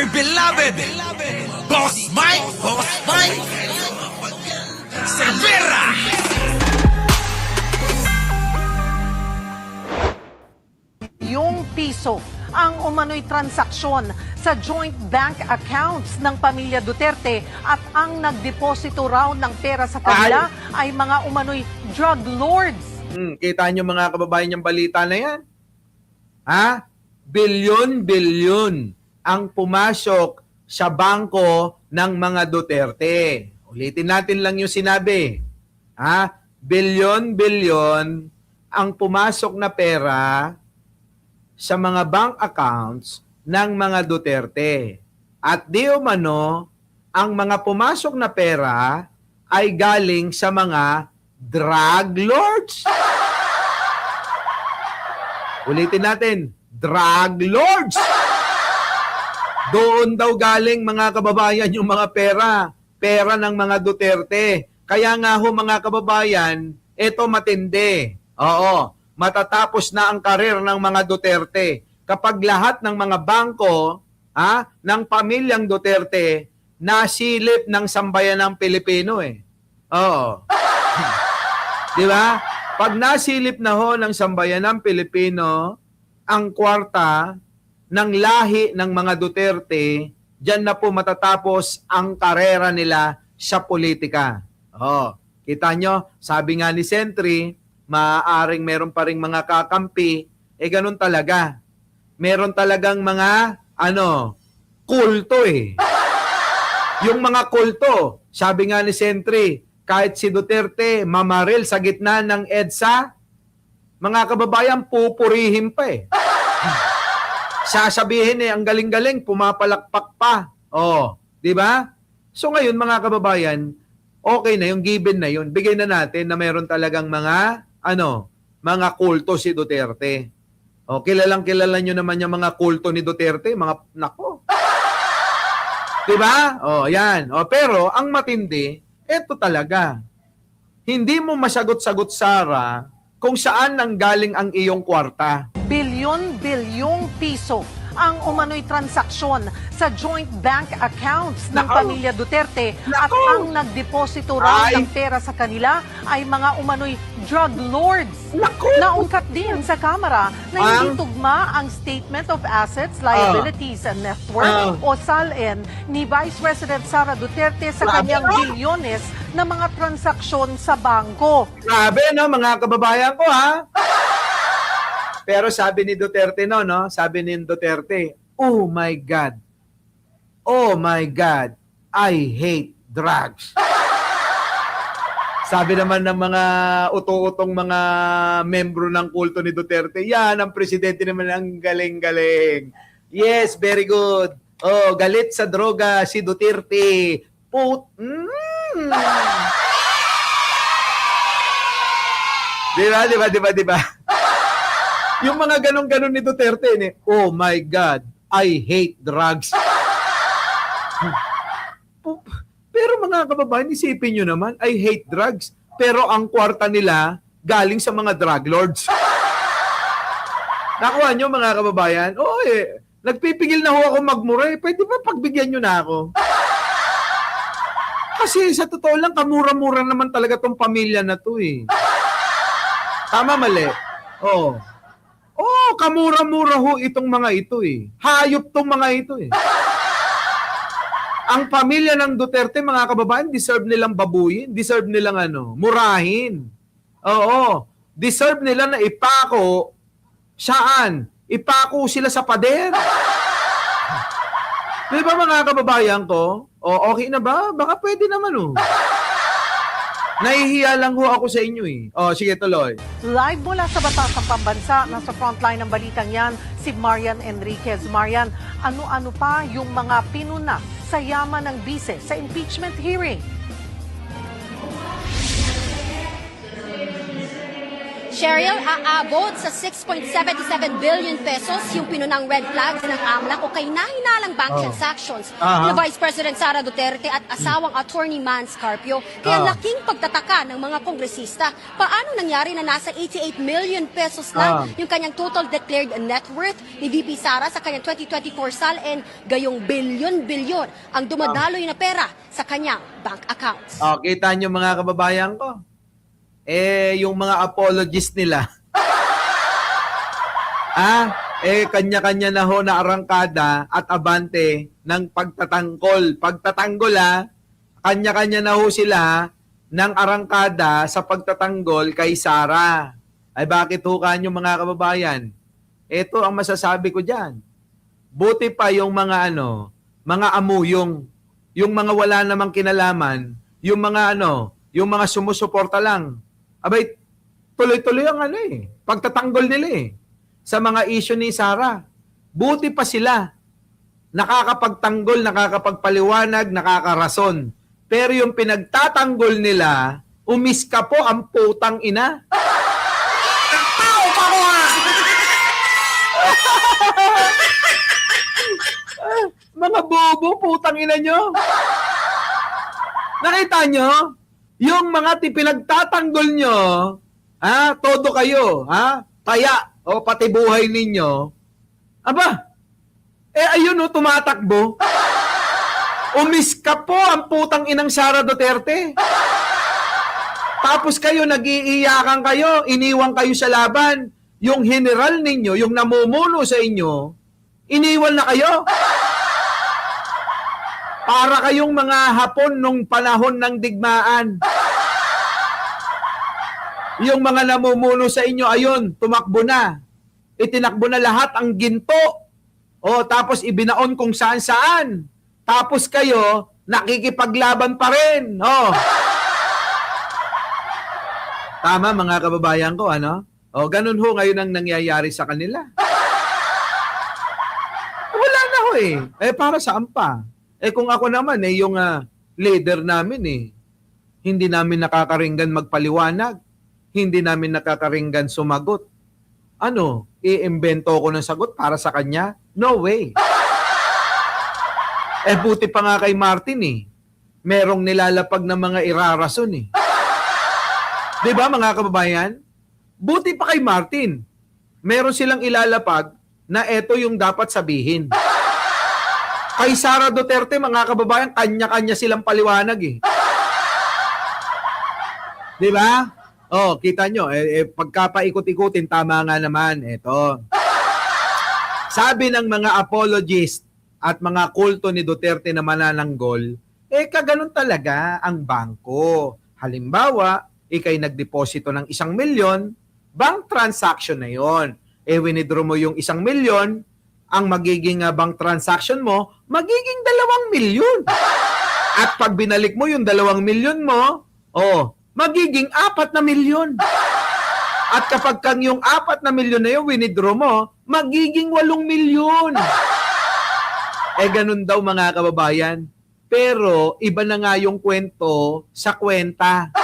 dear beloved, Boss Mike, Cervera. Yung piso ang umano'y transaksyon sa joint bank accounts ng pamilya Duterte at ang nagdeposito raw ng pera sa kanila ay mga umano'y drug lords. Kita nyo mga kababayan yung balita na yan? Ha? Bilyon-bilyon ang pumasok sa bangko ng mga Duterte. Ulitin natin lang yung sinabi. Ha? Bilyon-bilyon ang pumasok na pera sa mga bank accounts ng mga Duterte. At di umano, ang mga pumasok na pera ay galing sa mga drug lords. Ulitin natin, drug lords. Doon daw galing mga kababayan yung mga pera ng mga Duterte. Kaya nga ho mga kababayan, ito matindi. Oo, matatapos na ang karir ng mga Duterte. Kapag lahat ng mga bangko ng pamilyang Duterte nasilip ng sambayanang Pilipino eh. Oo. Di ba? Pag nasilip na ho ng sambayanang Pilipino ang kwarta ng lahi ng mga Duterte, diyan na po matatapos ang karera nila sa politika. Oh, kita nyo, sabi nga ni Sentry, maaaring meron pa ring mga kakampi, ganun talaga. Meron talagang mga, kulto eh. Yung mga kulto, sabi nga ni Sentry, kahit si Duterte mamaril sa gitna ng EDSA, mga kababayan, pupurihin pa eh. Sasabihin ang galing-galing, pumapalakpak pa. Oh, di ba? So ngayon mga kababayan, okay na yung given na yun. Bigay na natin na meron talagang mga mga kulto si Duterte. O, kilalang-kilala nyo naman yung mga kulto ni Duterte, mga, nako. Diba? O, yan. O, pero, ang matindi, eto talaga. Hindi mo masagot-sagot, Sara, kung saan nanggaling ang iyong kwarta. Bilyon-bilyong piso ang umano'y transaksyon sa joint bank accounts ng pamilya Duterte at ang nagdeposito raw ng pera sa kanila ay mga umano'y drug lords. Naungkat din sa Kamara na hindi tugma ang Statement of Assets, Liabilities and Net Worth o SALN ni Vice President Sara Duterte sa kanyang bilyones na mga transaksyon sa bangko. Grabe mga kababayan ko Pero sabi ni Duterte sabi ni Duterte, oh my God, I hate drugs. Sabi naman ng mga uto-utong mga membro ng kulto ni Duterte, yan, ang presidente naman ang galing-galing. Yes, very good. Oh, galit sa droga si Duterte. Diba? Yung mga ganon-ganon ni Duterte, oh my God, I hate drugs. Pero mga kababayan, isipin nyo naman, I hate drugs. Pero ang kwarta nila galing sa mga drug lords. Nakuha nyo mga kababayan? Oo nagpipigil na ho ako magmura. Pwede ba pagbigyan nyo na ako? Kasi sa totoo lang, kamura-mura naman talaga tong pamilya na to eh. Tama, mali? Oo. Kamura-mura ho itong mga ito eh. Hayop tong mga ito eh. Ang pamilya ng Duterte, mga kababayan, deserve nilang babuyin, deserve nilang murahin. Oo. Deserve nila na ipako. Saan? Ipako sila sa pader. Di ba mga kababayan ko? Okay na ba? Baka pwede naman Nahihiya lang ho ako sa inyo eh. Sige tuloy. Live mula sa Batasang Pambansa, nasa frontline ng balitang yan, si Marian Enriquez. Marian, ano-ano pa yung mga pinuna sa yaman ng bise sa impeachment hearing? Cheryl, aabot sa 6.77 billion pesos yung pinunang red flags ng AMLAC o kahinahinalang bank transactions ni Vice President Sara Duterte at asawang attorney Mans Carpio. Kaya laking pagtataka ng mga kongresista. Paano nangyari na nasa 88 million pesos lang yung kanyang total declared net worth ni VP Sara sa kanyang 2024 SALN, gayong bilyon-bilyon ang dumadaloy na pera sa kanyang bank accounts. Kita nyo mga kababayan ko. Yung mga apologists nila. Kanya-kanya na ho na arangkada at abante ng pagtatanggol. Pagtatanggol kanya-kanya na ho sila ng arangkada sa pagtatanggol kay Sara. Ay bakit ho kanyo mga kababayan? Ito ang masasabi ko diyan. Buti pa yung mga mga amuyong, yung mga wala namang kinalaman, yung mga yung mga sumusuporta lang. Abay, tuloy-tuloy ang pagtatanggol nila sa mga issue ni Sara. Buti pa sila. Nakakapagtanggol, nakakapagpaliwanag, nakakarason. Pero yung pinagtatanggol nila, umiska po ang putang ina. Tao pa ko Mga bobo, putang ina nyo. Nakita nyo? Yung mga pinagtatanggol nyo, todo kayo, taya, o pati buhay ninyo, aba, ayun tumatakbo. Umiska po ang putang inang Sara Duterte. Tapos kayo, nag-iiyakan kayo, iniwan kayo sa laban. Yung general ninyo, yung namumuno sa inyo, iniwan na kayo. Para kayong mga Hapon nung panahon ng digmaan. Yung mga namumuno sa inyo, ayun, tumakbo na. Itinakbo na lahat ang ginto. Tapos ibinaon kung saan-saan. Tapos kayo, nakikipaglaban pa rin. Tama mga kababayan ko, ganun ho ngayon ang nangyayari sa kanila. Wala na ho para saan pa? Kung ako naman, yung leader namin, hindi namin nakakaringgan magpaliwanag. Hindi namin nakakaringgan sumagot. Iimbento ko ng sagot para sa kanya? No way. Buti pa nga kay Martin, merong nilalapag na mga irarason, Di ba mga kababayan? Buti pa kay Martin. Meron silang ilalapag na ito yung dapat sabihin. Kay Sara Duterte, mga kababayan, kanya-kanya silang paliwanag Di ba? Kita nyo, pagkapaikot-ikutin, tama nga naman. Ito. Sabi ng mga apologists at mga kulto ni Duterte na manananggol, kaganon talaga ang bangko. Halimbawa, ikay nagdeposito ng 1 milyon, bank transaction na yon. Winidraw mo yung 1 milyon, ang magiging bank transaction mo, magiging 2 milyon. At pag binalik mo yung 2 milyon mo, magiging 4 na milyon. At kapag kang yung 4 na milyon na yung winidraw mo, magiging 8 milyon. Ganun daw mga kababayan. Pero iba na nga yung kwento sa kwenta.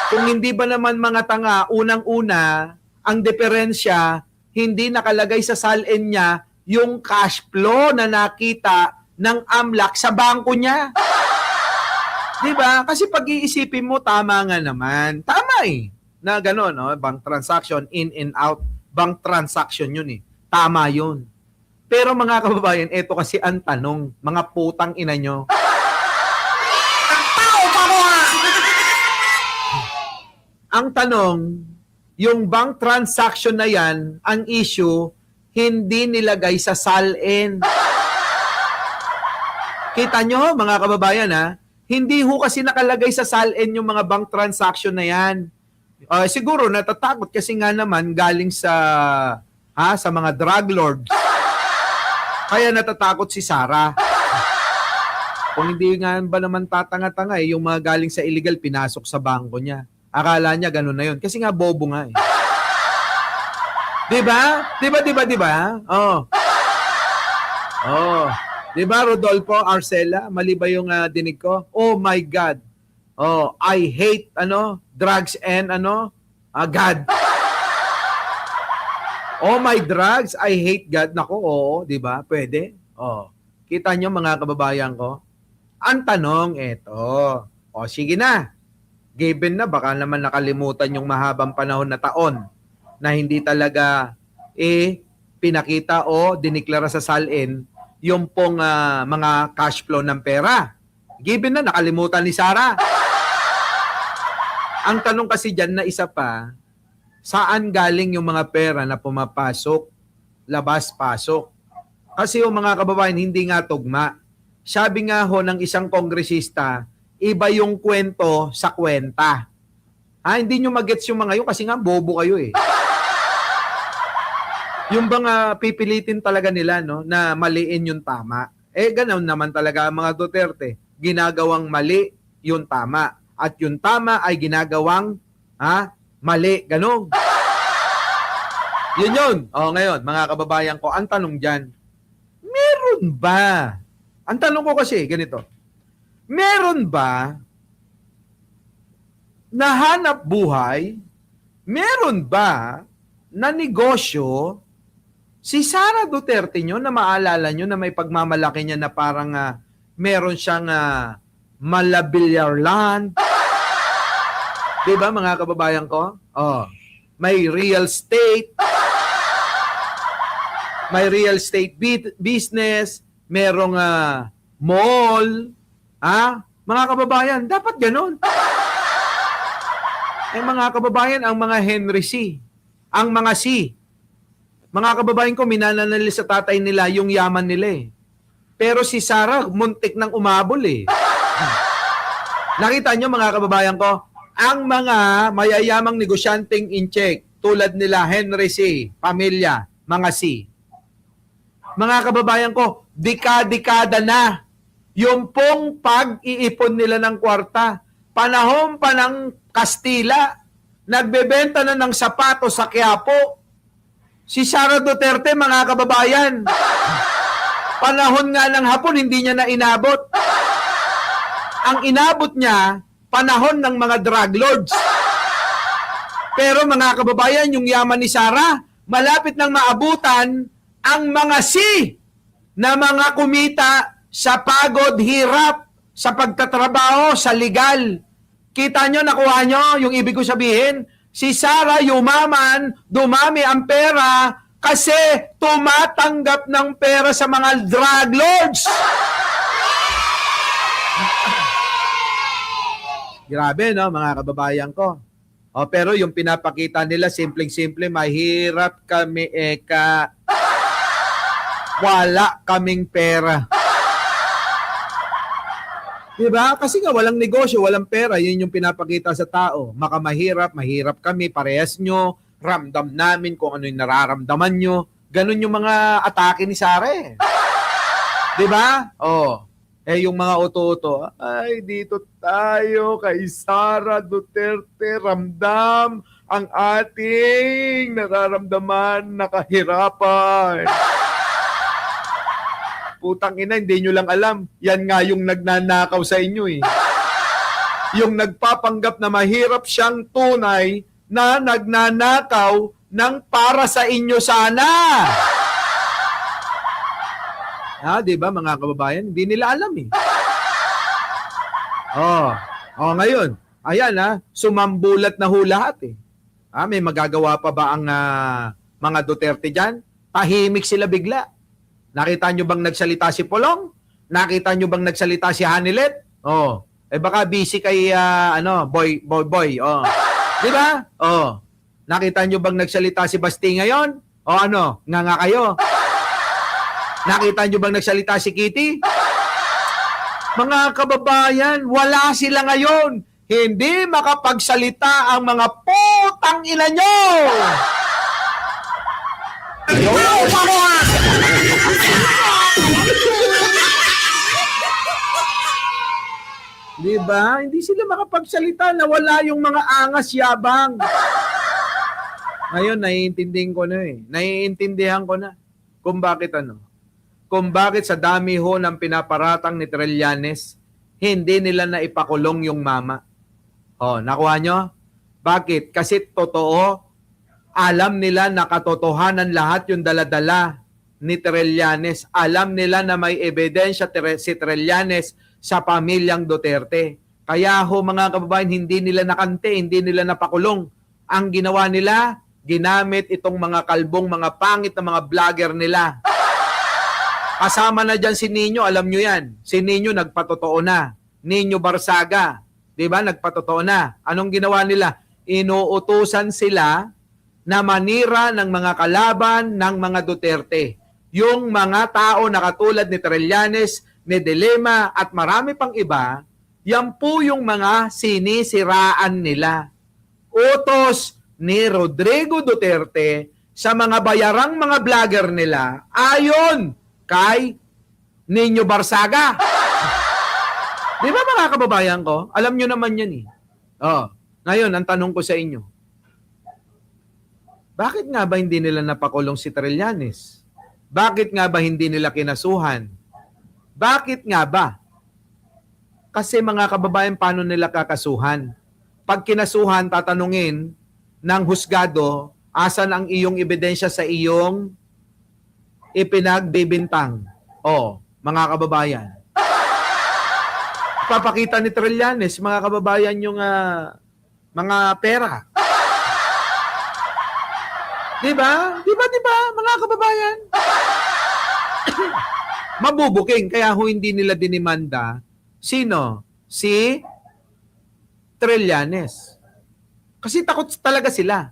Kung hindi ba naman mga tanga, unang-una, ang diferensya, hindi nakalagay sa SALN niya yung cash flow na nakita ng AMLAC sa bangko niya. Diba? Kasi pag-iisipin mo, tama nga naman. Tama na gano'n, bank transaction, in and out, bank transaction yun Tama yun. Pero mga kababayan, ito kasi ang tanong, mga putang ina nyo. Ang tanong, yung bank transaction na yan, ang issue, hindi nilagay sa SALN. Kita nyo, mga kababayan, hindi ho kasi nakalagay sa SALN yung mga bank transaction na yan. Siguro natatakot kasi nga naman galing sa mga drug lords. Kaya natatakot si Sara. Kung hindi nga ba naman tatanga-tanga yung mga galing sa illegal pinasok sa bangko niya. Akala niya gano'n na yun. Kasi nga bobo nga Diba? Diba? Diba, Rodolfo, Arcela? Mali ba yung dinig ko? Oh my God. I hate, drugs and, God. Oh, my drugs, I hate God. Nako, oo, di ba? Pwede. Oh. Kita nyo mga kababayan ko? Ang tanong, eto. O, sige na. Given na, baka naman nakalimutan yung mahabang panahon na taon na hindi talaga pinakita o diniklara sa salin yung pong mga cash flow ng pera. Given na, nakalimutan ni Sara. Ang tanong kasi dyan na isa pa, saan galing yung mga pera na pumapasok, labas-pasok? Kasi yung mga kababayan, hindi nga tugma. Sabi nga ho ng isang kongresista, iba yung kwento sa kwenta. Hindi nyo magets yung mga yun kasi nga bobo kayo eh. Yung bang pipilitin talaga nila no, na maliin yung tama. Ganoon naman talaga ang mga Duterte. Ginagawang mali yung tama. At yung tama ay ginagawang mali. Ganon. Yun. Ngayon, mga kababayan ko, ang tanong dyan, meron ba? Ang tanong ko kasi, ganito. Meron ba na hanap buhay? Meron ba na negosyo si Sara Duterte nyo na maalala nyo na may pagmamalaki niya na parang meron siyang malabilyar land? Diba mga kababayan ko? May real estate. May real estate business. Merong mall. Mga kababayan, dapat ganun. Mga kababayan, ang mga Henry C. Ang mga C. Mga kababayan ko, minananali sa tatay nila yung yaman nila eh. Pero si Sara, muntik nang umabol eh. Nakita nyo mga kababayan ko, ang mga mayayamang negosyanteng in-check, tulad nila Henry C., pamilya, mga C. Mga kababayan ko, dekada na yung pong pag-iipon nila ng kwarta. Panahon pa ng Kastila, nagbebenta na ng sapatos sa Quiapo. Si Sara Duterte, mga kababayan, panahon nga ng Hapon, hindi niya na inabot. Ang inabot niya, panahon ng mga drug lords. Pero mga kababayan, yung yaman ni Sara, malapit nang maabutan ang mga na mga kumita sa pagod, hirap, sa pagtatrabaho, sa legal. Kita nyo, nakuha nyo yung ibig ko sabihin? Si Sara yumaman, dumami ang pera kasi tumatanggap ng pera sa mga drug lords. Grabe, no, mga kababayan ko. Pero yung pinapakita nila, simpleng-simple, mahirap kami, wala kaming pera. Diba? Kasi nga walang negosyo, walang pera. Yun yung pinapakita sa tao. Makamahirap, mahirap kami, parehas nyo, ramdam namin kung ano yung nararamdaman nyo. Ganun yung mga atake ni Sara eh. Diba? Yung mga uto-uto, ay, dito tayo kay Sara Duterte, ramdam ang ating nararamdaman na kahirapan. Putang ina, hindi nyo lang alam. Yan nga yung nagnanakaw sa inyo eh. Yung nagpapanggap na mahirap siyang tunay na nagnanakaw ng para sa inyo sana. Di ba mga kababayan? Hindi nila alam eh. Ngayon. Ayan sumambulat na ho lahat eh. May magagawa pa ba ang mga Duterte dyan? Tahimik sila bigla. Nakita nyo bang nagsalita si Polong? Nakita nyo bang nagsalita si Hanilet? Baka busy kay boy. Di ba? Nakita nyo bang nagsalita si Basti ngayon? Nga kayo? Nakita nyo bang nagsalita si Kitty? Mga kababayan, wala sila ngayon. Hindi makapagsalita ang mga putang ina nyo! Diba? Hindi sila makapagsalita na wala yung mga angas yabang. Ngayon, naiintindihan ko na kung bakit Kung bakit sa dami ho ng pinaparatang ni Trillanes, hindi nila na ipakulong yung mama. Nakuha nyo? Bakit? Kasi totoo, Alam nila na katotohanan lahat yung daladala ni Trillanes. Alam nila na may ebidensya si Trillanes sa pamilyang Duterte. Kaya ho mga kababayan, hindi nila nakante, hindi nila napakulong. Ang ginawa nila, ginamit itong mga kalbong, mga pangit na mga vlogger nila. Kasama na dyan si Nino, alam nyo yan. Si Nino nagpatotoo na. Nino Barsaga, di ba? Nagpatotoo na. Anong ginawa nila? Inuutusan sila na manira ng mga kalaban ng mga Duterte. Yung mga tao na katulad ni Trillanes, ni De Lima at marami pang iba, yan po yung mga sinisiraan nila. Utos ni Rodrigo Duterte sa mga bayarang mga vlogger nila ayon kay Nino Barsaga. Di ba mga kababayan ko? Alam nyo naman yan eh. Oh, ngayon, ang tanong ko sa inyo, bakit nga ba hindi nila napakulong si Trillanes? Bakit nga ba hindi nila kinasuhan? Bakit nga ba? Kasi mga kababayan, paano nila kakasuhan? Pag kinasuhan, tatanungin ng husgado, asan ang iyong ebidensya sa iyong ipinagbibintang? O, mga kababayan. Papakita ni Trillanes, mga kababayan, yung mga pera. Diba? Diba, mga kababayan? Mabubuking, kaya ho hindi nila dinimanda. Sino? Si Trillanes. Kasi takot talaga sila.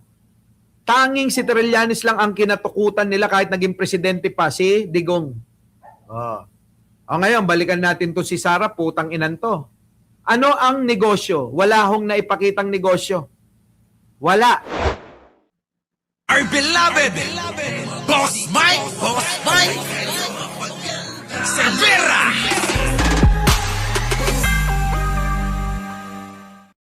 Tanging si Trillanes lang ang kinatukutan nila kahit naging presidente pa si Digong. O ngayon, balikan natin to si Sara, putang inan to. Ano ang negosyo? Wala hong naipakitang negosyo. Wala. Our beloved Boss Mike Cervera.